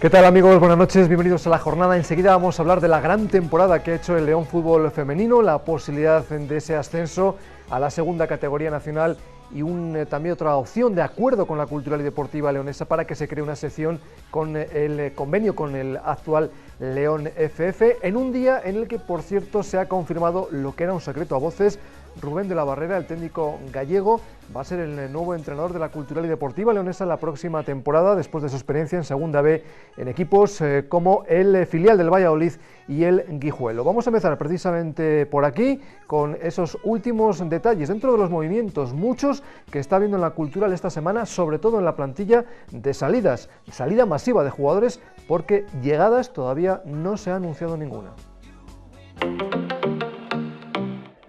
¿Qué tal, amigos? Buenas noches, bienvenidos a la jornada. Enseguida vamos a hablar de la gran temporada que ha hecho el León Fútbol Femenino, la posibilidad de ese ascenso a la segunda categoría nacional y también otra opción de acuerdo con la Cultural y Deportiva Leonesa para que se cree una sección con el convenio con el actual León FF, en un día en el que, por cierto, se ha confirmado lo que era un secreto a voces. Rubén de la Barrera, el técnico gallego, va a ser el nuevo entrenador de la Cultural y Deportiva Leonesa la próxima temporada, después de su experiencia en Segunda B en equipos como el filial del Valladolid y el Guijuelo. Vamos a empezar precisamente por aquí, con esos últimos detalles dentro de los movimientos, muchos que está habiendo en la Cultural esta semana, sobre todo en la plantilla de salidas, salida masiva de jugadores, porque llegadas todavía no se ha anunciado ninguna.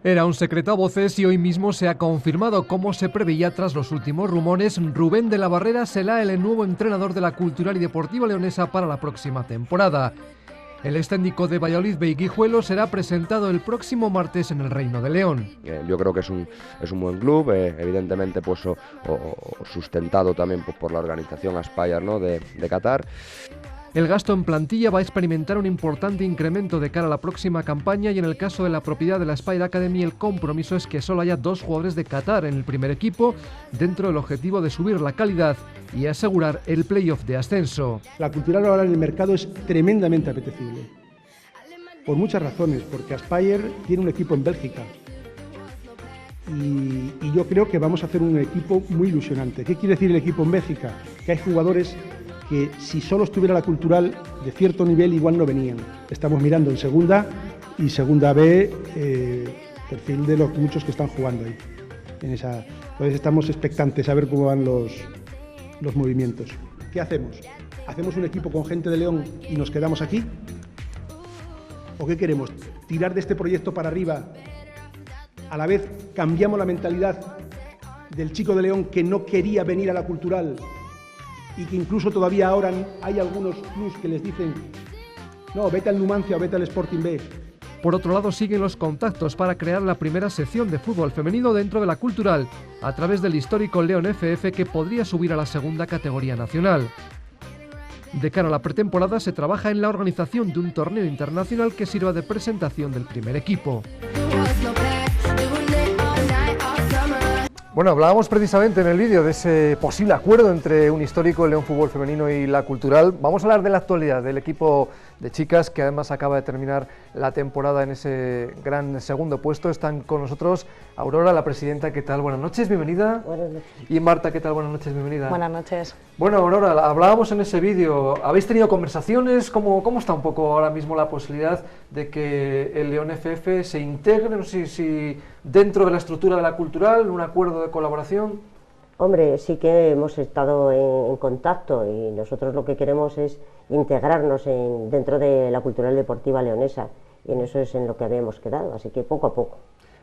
Era un secreto a voces y hoy mismo se ha confirmado, como se preveía tras los últimos rumores. Rubén de la Barrera será el nuevo entrenador de la Cultural y Deportiva Leonesa para la próxima temporada. El ex técnico de Valladolid y Guijuelo será presentado el próximo martes en el Reino de León. Yo creo que es un buen club, evidentemente pues, sustentado también pues, por la organización Aspire, ¿no? de Qatar. El gasto en plantilla va a experimentar un importante incremento de cara a la próxima campaña y en el caso de la propiedad de la Aspire Academy el compromiso es que solo haya 2 jugadores de Qatar en el primer equipo dentro del objetivo de subir la calidad y asegurar el playoff de ascenso. La Cultural ahora en el mercado es tremendamente apetecible, por muchas razones, porque Aspire tiene un equipo en Bélgica y yo creo que vamos a hacer un equipo muy ilusionante. ¿Qué quiere decir el equipo en Bélgica? Que hay jugadores que si solo estuviera la Cultural de cierto nivel igual no venían. Estamos mirando en Segunda y Segunda B perfil de los muchos que están jugando ahí. Entonces estamos expectantes a ver cómo van los movimientos. ¿Qué hacemos? ¿Hacemos un equipo con gente de León y nos quedamos aquí? ¿O qué queremos? ¿Tirar de este proyecto para arriba? A la vez cambiamos la mentalidad del chico de León que no quería venir a la Cultural y que incluso todavía ahora hay algunos clubs que les dicen no, vete al Numancia o vete al Sporting B. Por otro lado, siguen los contactos para crear la primera sección de fútbol femenino dentro de la Cultural, a través del histórico León FF que podría subir a la segunda categoría nacional. De cara a la pretemporada se trabaja en la organización de un torneo internacional que sirva de presentación del primer equipo. Bueno, hablábamos precisamente en el vídeo de ese posible acuerdo entre un histórico, el León Fútbol Femenino y la Cultural. Vamos a hablar de la actualidad del equipo de chicas que además acaba de terminar la temporada en ese gran segundo puesto. Están con nosotros Aurora, la presidenta. ¿Qué tal? Buenas noches, bienvenida. Buenas noches. Y Marta, ¿qué tal? Buenas noches, bienvenida. Buenas noches. Bueno, Aurora, hablábamos en ese vídeo. ¿Habéis tenido conversaciones? ¿Cómo está un poco ahora mismo la posibilidad de que el León FF se integre? No sé si dentro de la estructura de la Cultural, un acuerdo de colaboración. Hombre, sí que hemos estado en contacto y nosotros lo que queremos es integrarnos dentro de la Cultural Deportiva Leonesa y en eso es en lo que habíamos quedado, así que poco a poco.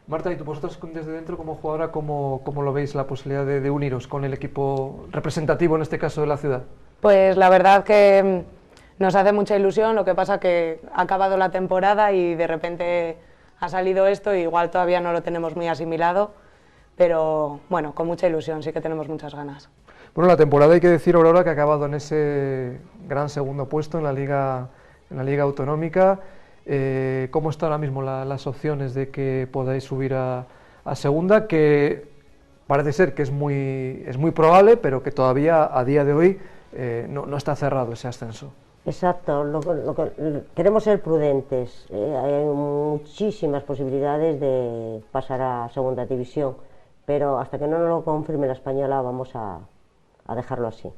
Marta, ¿y vosotros desde dentro como jugadora, cómo lo veis la posibilidad de uniros con el equipo representativo, en este caso de la ciudad? Pues la verdad que nos hace mucha ilusión, lo que pasa que ha acabado la temporada y de repente ha salido esto y igual todavía no lo tenemos muy asimilado, pero bueno, con mucha ilusión, sí que tenemos muchas ganas. Bueno, la temporada hay que decir, Aurora, que ha acabado en ese gran segundo puesto en la Liga Autonómica. ¿Cómo están ahora mismo las opciones de que podáis subir a segunda? Que parece ser que es muy probable, pero que todavía a día de hoy no está cerrado ese ascenso. Exacto, queremos ser prudentes, hay muchísimas posibilidades de pasar a segunda división, pero hasta que no nos lo confirme la española vamos a dejarlo así.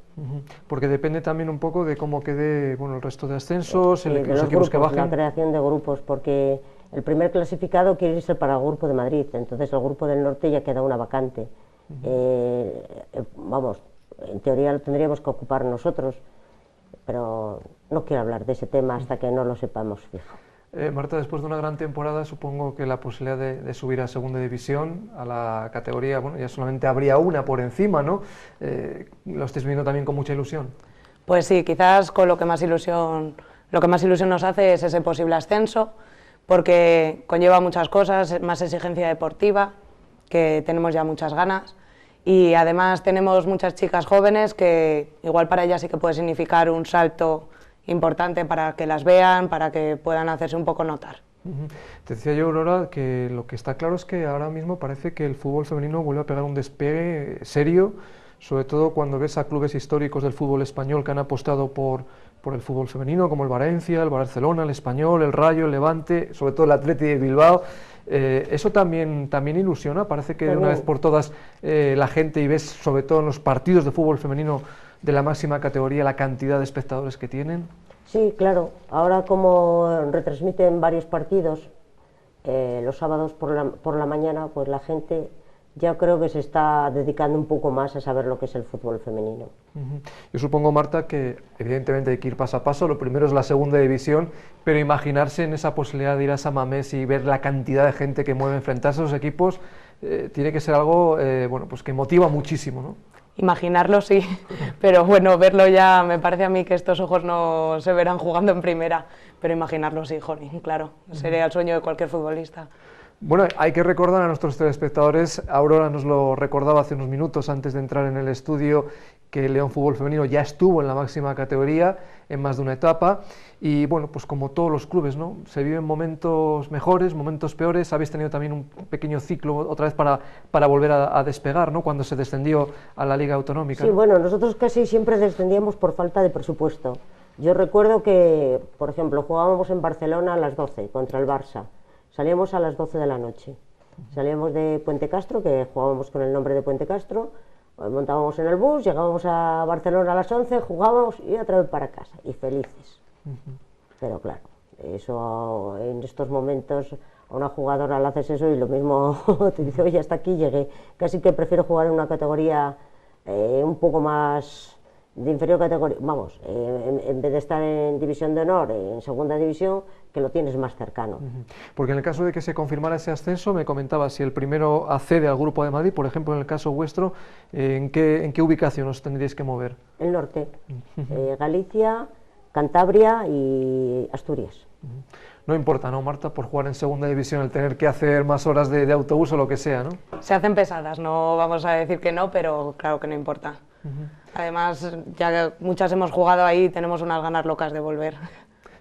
Porque depende también un poco de cómo quede el resto de ascensos, los equipos grupos, que bajen. La creación de grupos, porque el primer clasificado quiere irse para el grupo de Madrid, entonces el grupo del norte ya queda una vacante. Vamos, en teoría lo tendríamos que ocupar nosotros, pero no quiero hablar de ese tema hasta que no lo sepamos fijo. Marta, después de una gran temporada, supongo que la posibilidad de subir a segunda división, a la categoría, bueno, ya solamente habría una por encima, ¿no? ¿Lo estáis viendo también con mucha ilusión? Pues sí, quizás con lo que más ilusión nos hace es ese posible ascenso, porque conlleva muchas cosas, más exigencia deportiva, que tenemos ya muchas ganas, y además tenemos muchas chicas jóvenes que igual para ellas sí que puede significar un salto importante para que las vean, para que puedan hacerse un poco notar. Te decía yo, Aurora, que lo que está claro es que ahora mismo parece que el fútbol femenino vuelve a pegar un despegue serio, sobre todo cuando ves a clubes históricos del fútbol español que han apostado por el fútbol femenino, como el Valencia, el Barcelona, el Español, el Rayo, el Levante, sobre todo el Athletic de Bilbao. Eso también ilusiona, parece que de una vez por todas la gente, y ves sobre todo en los partidos de fútbol femenino de la máxima categoría la cantidad de espectadores que tienen. Sí, claro, ahora como retransmiten varios partidos los sábados por la mañana, pues la gente ya creo que se está dedicando un poco más a saber lo que es el fútbol femenino. Yo supongo, Marta, que evidentemente hay que ir paso a paso. Lo primero es la segunda división, pero imaginarse en esa posibilidad de ir a San Mamés y ver la cantidad de gente que mueve, enfrentarse a esos equipos, tiene que ser algo bueno, pues que motiva muchísimo, ¿no? Imaginarlo sí, pero bueno, verlo ya me parece a mí que estos ojos no se verán jugando en primera, pero imaginarlo sí, jolín, claro, sería el sueño de cualquier futbolista. Bueno, hay que recordar a nuestros telespectadores, Aurora nos lo recordaba hace unos minutos antes de entrar en el estudio, que el León Fútbol Femenino ya estuvo en la máxima categoría en más de una etapa y bueno, pues como todos los clubes, ¿no? Se viven momentos mejores, momentos peores, habéis tenido también un pequeño ciclo otra vez para volver a despegar, ¿no? Cuando se descendió a la Liga Autonómica. Sí, ¿no? bueno, nosotros casi siempre descendíamos por falta de presupuesto. Yo recuerdo que, por ejemplo, jugábamos en Barcelona a las 12 contra el Barça. Salíamos a las 12 de la noche. Salíamos de Puente Castro, que jugábamos con el nombre de Puente Castro, montábamos en el bus, llegábamos a Barcelona a las 11, jugábamos y otra vez para casa, y felices. Pero claro, eso en estos momentos a una jugadora le haces eso y lo mismo te dice, oye, hasta aquí llegué. Casi que prefiero jugar en una categoría un poco más de inferior categoría, vamos, en vez de estar en división de honor, en segunda división, que lo tienes más cercano. Porque en el caso de que se confirmara ese ascenso, me comentaba, si el primero accede al Grupo de Madrid, por ejemplo, en el caso vuestro, ¿en qué ubicación os tendríais que mover? El norte, Galicia, Cantabria y Asturias. No importa, ¿no, Marta? Por jugar en segunda división, el tener que hacer más horas de autobús o lo que sea, ¿no? Se hacen pesadas, no vamos a decir que no, pero claro que no importa. Además, ya muchas hemos jugado ahí y tenemos unas ganas locas de volver.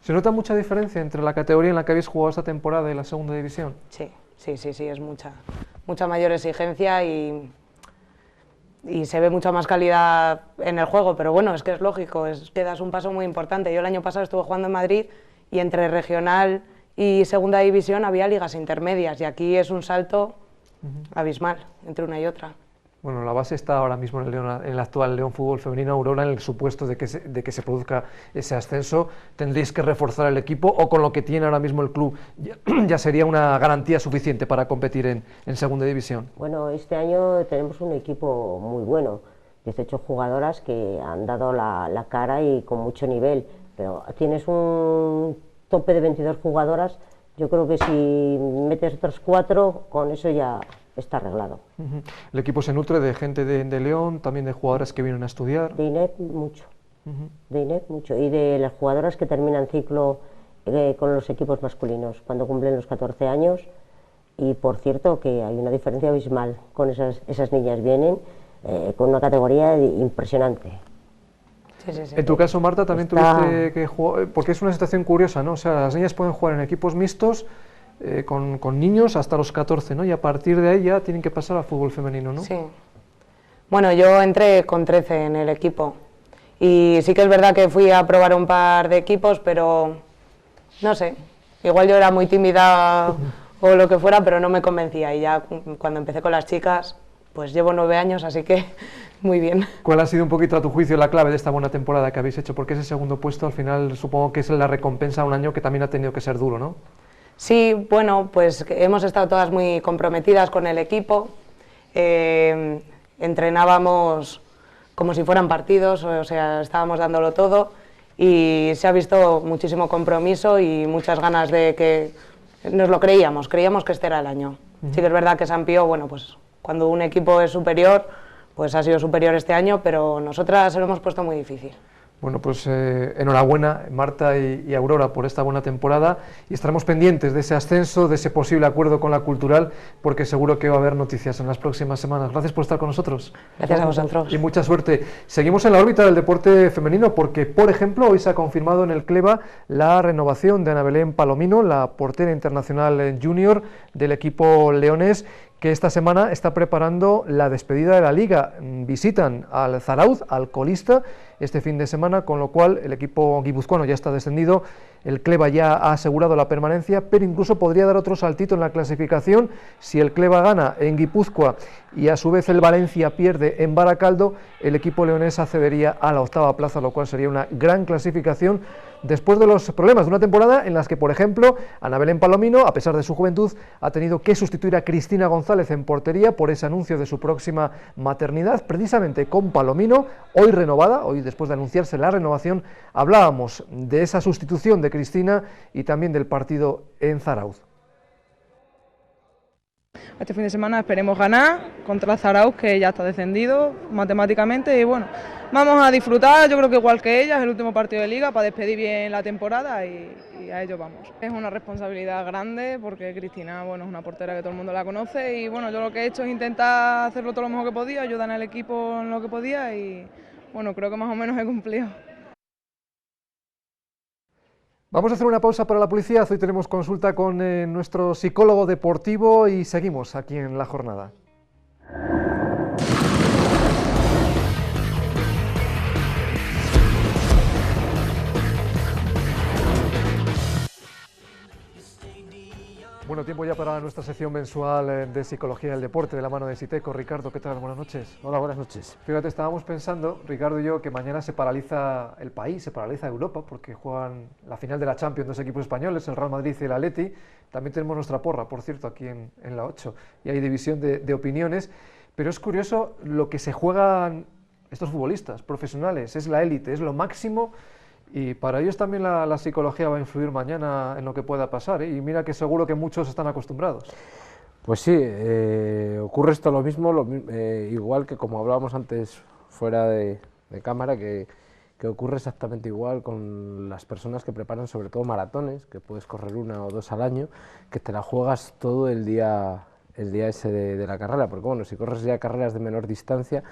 ¿Se nota mucha diferencia entre la categoría en la que habéis jugado esta temporada y la segunda división? Sí, es mucha mayor exigencia y se ve mucha más calidad en el juego, pero bueno, es que es lógico, es que das un paso muy importante. Yo el año pasado estuve jugando en Madrid y entre regional y segunda división había ligas intermedias y aquí es un salto abismal entre una y otra. Bueno, la base está ahora mismo en el actual León Fútbol Femenino. Aurora, en el supuesto de que se produzca ese ascenso, ¿tendréis que reforzar el equipo o con lo que tiene ahora mismo el club ya sería una garantía suficiente para competir en segunda división? Bueno, este año tenemos un equipo muy bueno, 18 jugadoras que han dado la cara y con mucho nivel, pero tienes un tope de 22 jugadoras, yo creo que si metes otras 4, con eso ya está arreglado. El equipo se nutre de gente de León, también de jugadoras que vienen a estudiar. De INEF mucho, de INEF mucho, y de las jugadoras que terminan ciclo con los equipos masculinos, cuando cumplen los 14 años, y por cierto que hay una diferencia abismal con esas niñas, vienen con una categoría impresionante. Sí. En tu caso, Marta, también tuviste que jugar, porque es una situación curiosa, ¿no? O sea, las niñas pueden jugar en equipos mixtos, con niños hasta los 14, ¿no? Y a partir de ahí ya tienen que pasar al fútbol femenino, ¿no? Sí. Bueno, yo entré con 13 en el equipo y sí que es verdad que fui a probar un par de equipos, pero no sé, igual yo era muy tímida o lo que fuera, pero no me convencía y ya cuando empecé con las chicas, pues llevo 9 años, así que muy bien. ¿Cuál ha sido un poquito a tu juicio la clave de esta buena temporada que habéis hecho? Porque ese segundo puesto al final supongo que es la recompensa a un año que también ha tenido que ser duro, ¿no? Sí, bueno, pues hemos estado todas muy comprometidas con el equipo, entrenábamos como si fueran partidos, o sea, estábamos dándolo todo y se ha visto muchísimo compromiso y muchas ganas de que nos lo creíamos que este era el año. Sí que es verdad que San Pío, bueno, pues cuando un equipo es superior, pues ha sido superior este año, pero nosotras se lo hemos puesto muy difícil. Bueno, pues enhorabuena Marta y Aurora por esta buena temporada y estaremos pendientes de ese ascenso, de ese posible acuerdo con la Cultural, porque seguro que va a haber noticias en las próximas semanas. Gracias por estar con nosotros. Gracias a vosotros. Y mucha suerte. Seguimos en la órbita del deporte femenino porque, por ejemplo, hoy se ha confirmado en el Cleva la renovación de Ana Belén Palomino, la portera internacional junior del equipo leonés, que esta semana está preparando la despedida de la Liga. Visitan al Zarauz, al colista, este fin de semana, con lo cual el equipo guipuzcoano ya está descendido, el Cleva ya ha asegurado la permanencia, pero incluso podría dar otro saltito en la clasificación si el Cleva gana en Guipúzcoa y a su vez el Valencia pierde en Baracaldo, el equipo leonés accedería a la 8ª plaza, lo cual sería una gran clasificación después de los problemas de una temporada en las que, por ejemplo, Ana Belén Palomino, a pesar de su juventud, ha tenido que sustituir a Cristina González en portería por ese anuncio de su próxima maternidad, precisamente con Palomino, hoy renovada, hoy después de anunciarse la renovación, hablábamos de esa sustitución de Cristina y también del partido en Zarauz. Este fin de semana esperemos ganar contra Zarauz, que ya está descendido matemáticamente, y bueno, vamos a disfrutar, yo creo que igual que ellas, el último partido de Liga para despedir bien la temporada y a ello vamos. Es una responsabilidad grande porque Cristina, bueno, es una portera que todo el mundo la conoce y bueno, yo lo que he hecho es intentar hacerlo todo lo mejor que podía, ayudar al equipo en lo que podía y bueno, creo que más o menos he cumplido. Vamos a hacer una pausa para la publicidad. Hoy tenemos consulta con nuestro psicólogo deportivo y seguimos aquí en La Jornada. Bueno, tiempo ya para nuestra sección mensual de Psicología del Deporte de la mano de Siteco. Ricardo, ¿qué tal? Buenas noches. Hola, buenas noches. Fíjate, estábamos pensando, Ricardo y yo, que mañana se paraliza el país, se paraliza Europa, porque juegan la final de la Champions dos equipos españoles, el Real Madrid y el Atleti. También tenemos nuestra porra, por cierto, aquí en la 8, y hay división de opiniones. Pero es curioso lo que se juegan estos futbolistas profesionales, es la élite, es lo máximo. Y para ellos también la psicología va a influir mañana en lo que pueda pasar, ¿eh? Y mira que seguro que muchos están acostumbrados. Pues sí, ocurre esto lo mismo, igual que como hablábamos antes fuera de cámara, que ocurre exactamente igual con las personas que preparan sobre todo maratones, que puedes correr 1 o 2 al año, que te la juegas todo el día ese de la carrera, porque bueno, si corres ya carreras de menor distancia,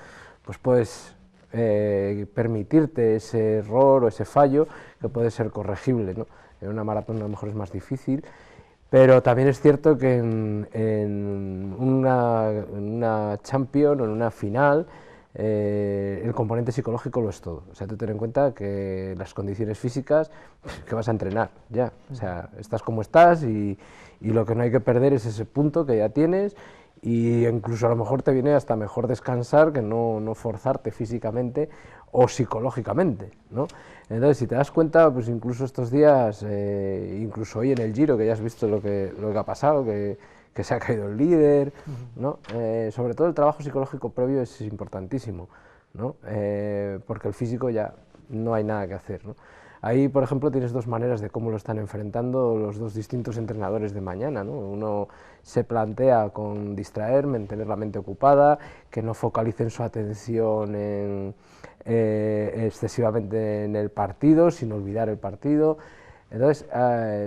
pues puedes permitirte ese error o ese fallo que puede ser corregible, ¿no? En una maratón a lo mejor es más difícil, pero también es cierto que en una Champions o en una final el componente psicológico lo es todo. O sea, tú ten en cuenta que las condiciones físicas, que vas a entrenar ya, o sea, estás como estás y lo que no hay que perder es ese punto que ya tienes. Y incluso a lo mejor te viene hasta mejor descansar que no forzarte físicamente o psicológicamente, ¿no? Entonces, si te das cuenta, pues incluso estos días, incluso hoy en el Giro, que ya has visto lo que ha pasado, que se ha caído el líder, ¿no? Sobre todo el trabajo psicológico previo es importantísimo, ¿no? Porque el físico ya no hay nada que hacer, ¿no? Ahí, por ejemplo, tienes 2 maneras de cómo lo están enfrentando los 2 distintos entrenadores de mañana, ¿no? Uno se plantea con distraer, mantener la mente ocupada, que no focalicen su atención excesivamente en el partido, sin olvidar el partido. Entonces,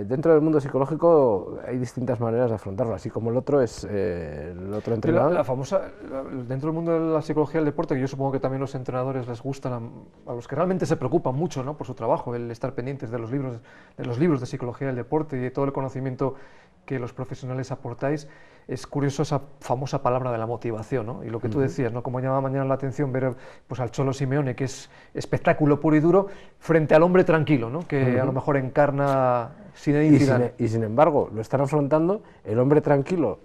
dentro del mundo psicológico hay distintas maneras de afrontarlo, así como el otro es el otro entrenador. La famosa, dentro del mundo de la psicología del deporte, que yo supongo que también los entrenadores les gustan, a los que realmente se preocupan mucho, ¿no?, por su trabajo, el estar pendientes de los libros de psicología del deporte y de todo el conocimiento que los profesionales aportáis. Es curioso esa famosa palabra de la motivación, ¿no? Y lo que tú decías, ¿no?, como llama mañana la atención ver pues al Cholo Simeone, que es espectáculo puro y duro, frente al hombre tranquilo, ¿no?, que a lo mejor encarna Zinedine Zidane. Y sin embargo, lo están afrontando, el hombre tranquilo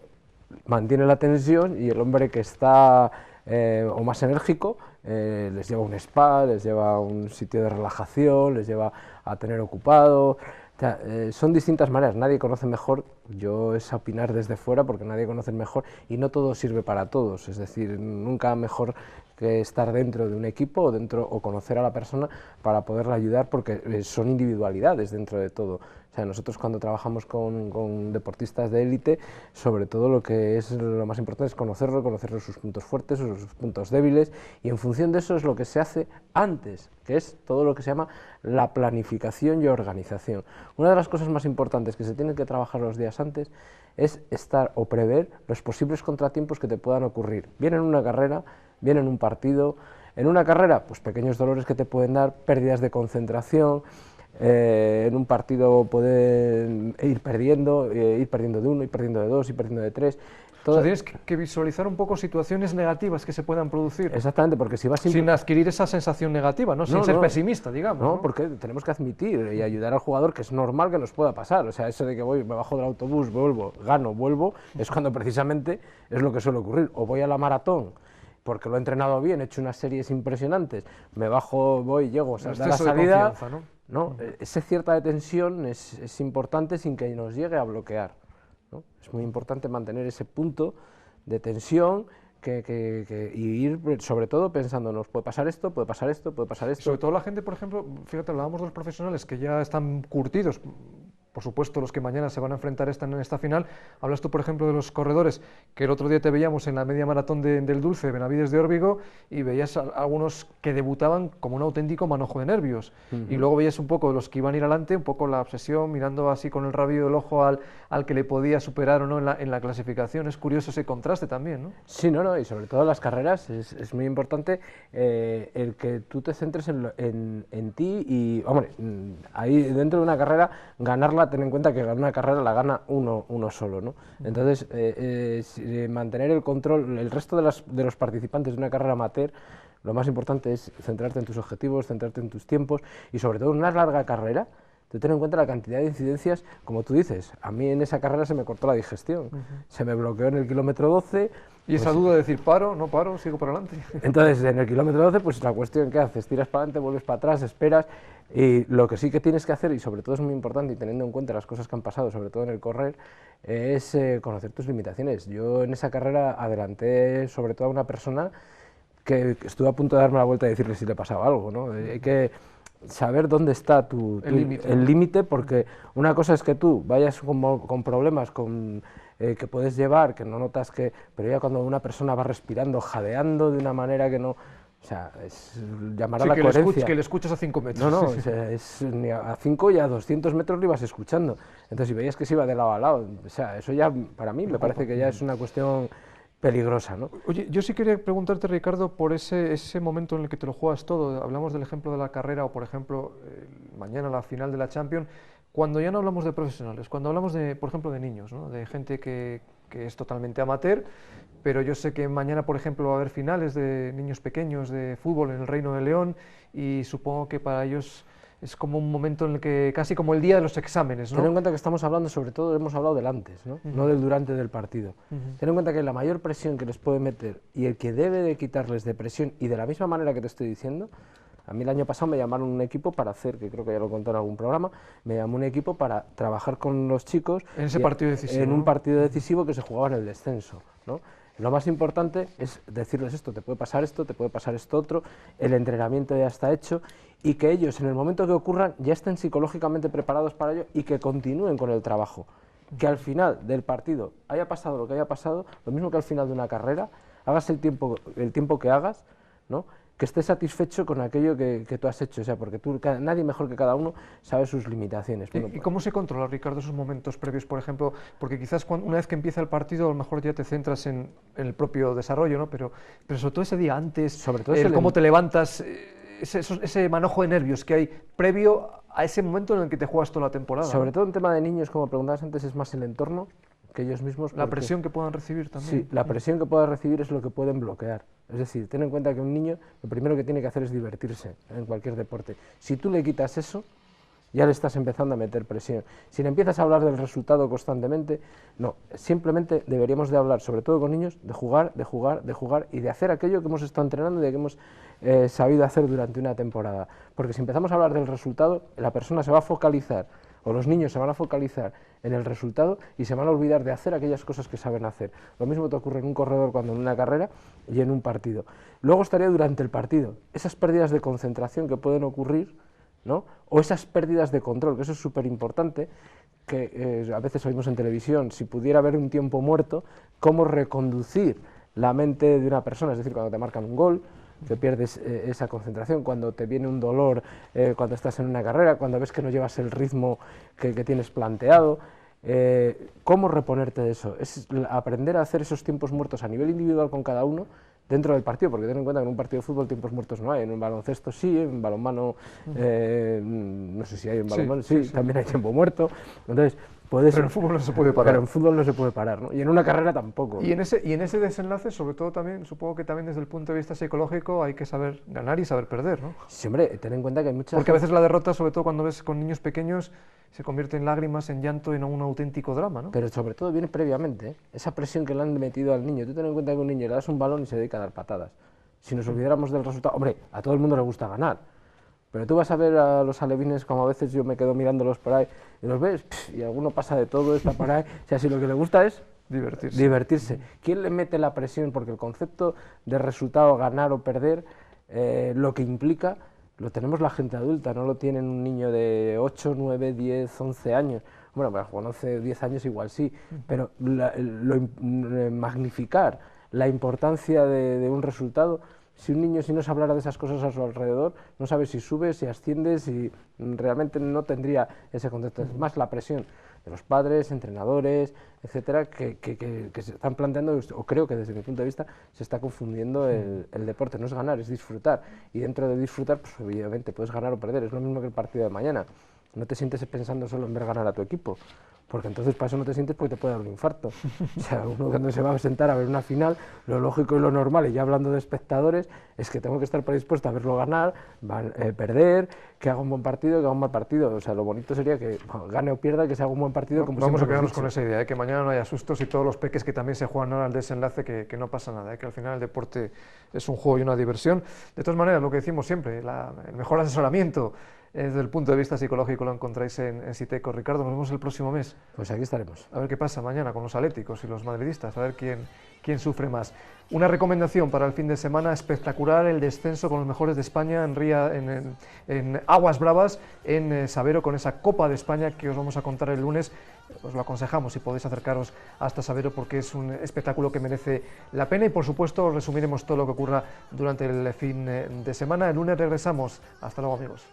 mantiene la tensión y el hombre que está o más enérgico les lleva a un spa, les lleva a un sitio de relajación, les lleva a tener ocupado. O sea, son distintas maneras, nadie conoce mejor, yo es opinar desde fuera porque nadie conoce mejor y no todo sirve para todos, es decir, nunca mejor que estar dentro de un equipo o conocer a la persona para poderla ayudar porque son individualidades dentro de todo. O sea, nosotros cuando trabajamos con deportistas de élite, sobre todo lo que es lo más importante es conocerlo, conocer sus puntos fuertes, sus puntos débiles, y en función de eso es lo que se hace antes, que es todo lo que se llama la planificación y organización. Una de las cosas más importantes que se tienen que trabajar los días antes es estar o prever los posibles contratiempos que te puedan ocurrir, bien en una carrera, bien en un partido. En una carrera, pues pequeños dolores que te pueden dar, pérdidas de concentración. En un partido pueden ir perdiendo de uno, ir perdiendo de dos, ir perdiendo de tres. O sea, tienes que visualizar un poco situaciones negativas que se puedan producir. Exactamente, porque si vas sin adquirir esa sensación negativa, ¿no? Sin ser pesimista, digamos. No, porque tenemos que admitir y ayudar al jugador que es normal que nos pueda pasar. O sea, eso de que voy, me bajo del autobús, vuelvo, gano, vuelvo, es cuando precisamente es lo que suele ocurrir. O voy a la maratón, porque lo he entrenado bien, he hecho unas series impresionantes, me bajo, voy, llego, o sea, da la salida, ¿no? Esa cierta tensión es importante sin que nos llegue a bloquear, ¿no? Es muy importante mantener ese punto de tensión y ir sobre todo pensando, nos puede pasar esto, puede pasar esto, puede pasar esto. Sobre todo la gente, por ejemplo, fíjate, hablábamos de los profesionales que ya están curtidos, por supuesto los que mañana se van a enfrentar en esta final. Hablas tú, por ejemplo, de los corredores, que el otro día te veíamos en la media maratón del Dulce, Benavides de Órbigo, y veías a algunos que debutaban como un auténtico manojo de nervios, y luego veías un poco de los que iban a ir adelante, un poco la obsesión, mirando así con el rabillo del ojo al que le podía superar o no en la clasificación. Es curioso ese contraste también, ¿no? Sí, y sobre todo en las carreras es muy importante el que tú te centres en ti y, hombre, ahí dentro de una carrera, ganarla, ten en cuenta que una carrera la gana uno solo, ¿no? Entonces, mantener el control, el resto de los participantes de una carrera amateur, lo más importante es centrarte en tus objetivos, centrarte en tus tiempos y sobre todo en una larga carrera, ten en cuenta la cantidad de incidencias, como tú dices, a mí en esa carrera se me cortó la digestión, se me bloqueó en el kilómetro 12. Y esa duda de decir, paro, no paro, sigo para adelante. Entonces, en el kilómetro 12, pues la cuestión que haces, tiras para adelante, vuelves para atrás, esperas, y lo que sí que tienes que hacer, y sobre todo es muy importante, y teniendo en cuenta las cosas que han pasado, sobre todo en el correr, es conocer tus limitaciones. Yo en esa carrera adelanté sobre todo a una persona que estuve a punto de darme la vuelta y decirle si le pasaba algo, ¿no? Hay que saber dónde está el límite, porque una cosa es que tú vayas con problemas que puedes llevar, que no notas pero ya cuando una persona va respirando, jadeando de una manera que no, o sea, llamar a la coherencia. Que le escuchas a 5 metros. No, o sea, ni a 5 y a 200 metros lo ibas escuchando, entonces si veías que se iba de lado a lado, o sea, eso ya para mí me parece que ya es una cuestión peligrosa, ¿no? Oye, yo sí quería preguntarte, Ricardo, por ese momento en el que te lo juegas todo. Hablamos del ejemplo de la carrera o, por ejemplo, mañana la final de la Champions, cuando ya no hablamos de profesionales, cuando hablamos, por ejemplo, de niños, ¿no? De gente que es totalmente amateur, pero yo sé que mañana, por ejemplo, va a haber finales de niños pequeños de fútbol en el Reino de León, y supongo que para ellos es como un momento en el que, casi como el día de los exámenes, ¿no? Ten en cuenta que estamos hablando, sobre todo, hemos hablado del antes, ¿no? No del durante del partido. Ten en cuenta que la mayor presión que les puede meter y el que debe de quitarles de presión, y de la misma manera que te estoy diciendo, a mí el año pasado me llamaron un equipo para hacer, que creo que ya lo conté en algún programa, me llamó un equipo para trabajar con los chicos en ese partido decisivo, en un partido decisivo que se jugaba en el descenso, ¿no? Lo más importante es decirles esto, te puede pasar esto otro, el entrenamiento ya está hecho, y que ellos en el momento que ocurran ya estén psicológicamente preparados para ello y que continúen con el trabajo. Que al final del partido haya pasado lo que haya pasado, lo mismo que al final de una carrera, hagas el tiempo que hagas, ¿no? Que estés satisfecho con aquello que tú has hecho, o sea, porque nadie mejor que cada uno sabe sus limitaciones. ¿Y cómo se controla, Ricardo, esos momentos previos, por ejemplo? Porque quizás una vez que empieza el partido, a lo mejor ya te centras en el propio desarrollo, ¿no? Pero sobre todo ese día antes, sobre todo cómo te levantas, ese manojo de nervios que hay previo a ese momento en el que te juegas toda la temporada. Sobre todo en tema de niños, como preguntabas antes, es más el entorno que ellos mismos. La presión que puedan recibir también. Sí, la presión que puedan recibir es lo que pueden bloquear. Es decir, ten en cuenta que un niño lo primero que tiene que hacer es divertirse en cualquier deporte. Si tú le quitas eso, ya le estás empezando a meter presión. Si le empiezas a hablar del resultado constantemente, no, simplemente deberíamos de hablar, sobre todo con niños, de jugar y de hacer aquello que hemos estado entrenando y de que hemos sabido hacer durante una temporada. Porque si empezamos a hablar del resultado, la persona se va a focalizar, o los niños se van a focalizar en el resultado y se van a olvidar de hacer aquellas cosas que saben hacer. Lo mismo te ocurre en un corredor cuando en una carrera y en un partido. Luego estaría durante el partido. Esas pérdidas de concentración que pueden ocurrir, ¿no? O esas pérdidas de control, que eso es súper importante, que a veces oímos en televisión, si pudiera haber un tiempo muerto, cómo reconducir la mente de una persona, es decir, cuando te marcan un gol, que pierdes esa concentración, cuando te viene un dolor, cuando estás en una carrera, cuando ves que no llevas el ritmo que tienes planteado, cómo reponerte de eso, es aprender a hacer esos tiempos muertos a nivel individual con cada uno dentro del partido, porque ten en cuenta que en un partido de fútbol tiempos muertos no hay, en un baloncesto sí, en balonmano, no sé si hay en balonmano, sí, también hay tiempo muerto, entonces puedes... Pero en fútbol no se puede parar. Pero en fútbol no se puede parar, ¿no? Y en una carrera tampoco. Y en ese desenlace, sobre todo también, supongo que también desde el punto de vista psicológico hay que saber ganar y saber perder, ¿no? Sí, hombre, ten en cuenta que hay muchas... Porque a veces la derrota, sobre todo cuando ves con niños pequeños, se convierte en lágrimas, en llanto, en un auténtico drama, ¿no? Pero sobre todo viene previamente, ¿eh? Esa presión que le han metido al niño. Tú ten en cuenta que un niño le das un balón y se dedica a dar patadas. Si nos olvidáramos del resultado, hombre, a todo el mundo le gusta ganar, pero tú vas a ver a los alevines como a veces yo me quedo mirándolos por ahí y los ves y alguno pasa de todo, está por ahí, o sea, si lo que le gusta es divertirse. ¿Quién le mete la presión? Porque el concepto de resultado, ganar o perder, lo que implica, lo tenemos la gente adulta, no lo tienen un niño de 8, 9, 10, 11 años. Bueno, con 11, 10 años igual sí, pero magnificar la importancia de un resultado, si un niño, si no se hablara de esas cosas a su alrededor, no sabe si sube, si asciende, si realmente no tendría ese concepto. Es más la presión de los padres, entrenadores, etcétera, que se están planteando, o creo que desde mi punto de vista se está confundiendo el deporte. No es ganar, es disfrutar. Y dentro de disfrutar, pues obviamente puedes ganar o perder, es lo mismo que el partido de mañana. No te sientes pensando solo en ver ganar a tu equipo, porque entonces para eso no te sientes porque te puede dar un infarto. O sea, uno cuando se va a sentar a ver una final, lo lógico y lo normal, y ya hablando de espectadores, es que tengo que estar predispuesto a verlo ganar, perder, que haga un buen partido, que haga un mal partido. O sea, lo bonito sería que gane o pierda, que se haga un buen partido. Como vamos a quedarnos con esa idea, que mañana no haya sustos y todos los peques que también se juegan ahora al desenlace, que no pasa nada, que al final el deporte es un juego y una diversión. De todas maneras, lo que decimos siempre, el mejor asesoramiento desde el punto de vista psicológico lo encontráis en Siteco. Ricardo, nos vemos el próximo mes. Pues aquí estaremos. A ver qué pasa mañana con los atléticos y los madridistas, a ver quién sufre más. Una recomendación para el fin de semana: espectacular el descenso con los mejores de España en Aguas Bravas, en Sabero, con esa Copa de España que os vamos a contar el lunes. Os lo aconsejamos si podéis acercaros hasta Sabero, porque es un espectáculo que merece la pena, y por supuesto os resumiremos todo lo que ocurra durante el fin de semana. El lunes regresamos. Hasta luego, amigos.